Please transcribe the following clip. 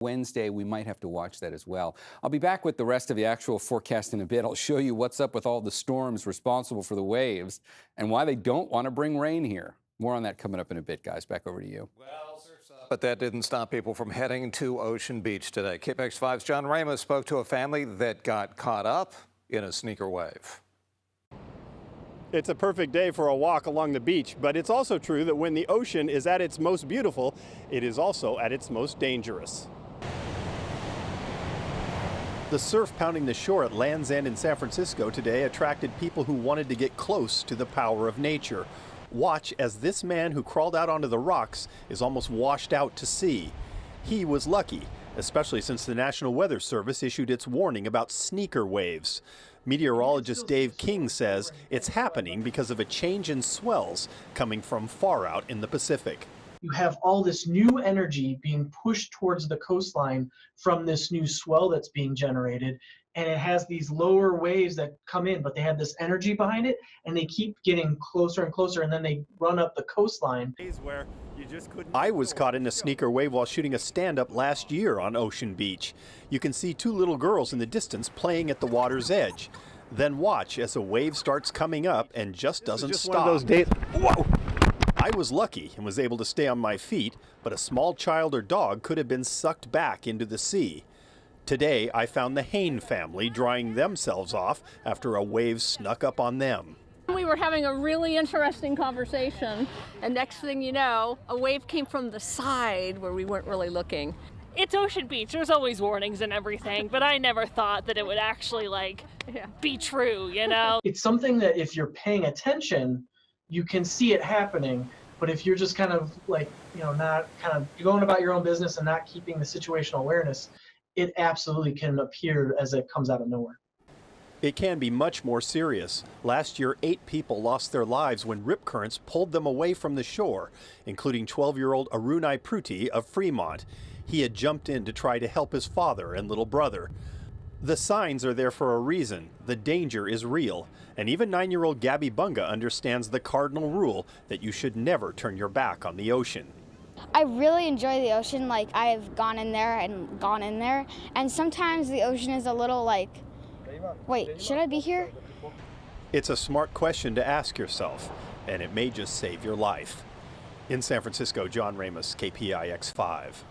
Wednesday, we might have to watch that as well. I'll be back with the rest of the actual forecast in a bit. I'll show you what's up with all the storms responsible for the waves and why they don't want to bring rain here. More on that coming up in a bit, guys. Back over to you. Well, but that didn't stop people from heading to Ocean Beach today. KPIX5's John Ramos spoke to a family that got caught up in a sneaker wave. It's a perfect day for a walk along the beach, but it's also true that when the ocean is at its most beautiful, it is also at its most dangerous. The surf pounding the shore at Land's End in San Francisco today attracted people who wanted to get close to the power of nature. Watch as this man who crawled out onto the rocks is almost washed out to sea. He was lucky, especially since the National Weather Service issued its warning about sneaker waves. Meteorologist Dave King says it's happening because of a change in swells coming from far out in the Pacific. You have all this new energy being pushed towards the coastline from this new swell that's being generated, and it has these lower waves that come in, but they have this energy behind it, and they keep getting closer and closer, and then they run up the coastline. I was caught in a sneaker wave while shooting a stand-up last year on Ocean Beach. You can see two little girls in the distance playing at the water's edge. Then watch as a wave starts coming up and just doesn't stop. Whoa! I was lucky and was able to stay on my feet, but a small child or dog could have been sucked back into the sea. Today, I found the Hain family drying themselves off after a wave snuck up on them. We were having a really interesting conversation, and next thing you know, a wave came from the side where we weren't really looking. It's Ocean Beach. There's always warnings and everything, but I never thought that it would actually be true, you know? It's something that if you're paying attention, you can see it happening, but if you're just kind of not going about your own business and not keeping the situational awareness, it absolutely can appear as it comes out of nowhere. It can be much more serious. Last year, 8 people lost their lives when rip currents pulled them away from the shore, including 12-year-old Arunai Pruti of Fremont. He had jumped in to try to help his father and little brother. The signs are there for a reason. The danger is real. And even 9-year-old Gabby Bunga understands the cardinal rule that you should never turn your back on the ocean. I really enjoy the ocean. I've gone in there, and sometimes the ocean is a little wait, should I be here? It's a smart question to ask yourself, and it may just save your life. In San Francisco, John Ramos, KPIX 5.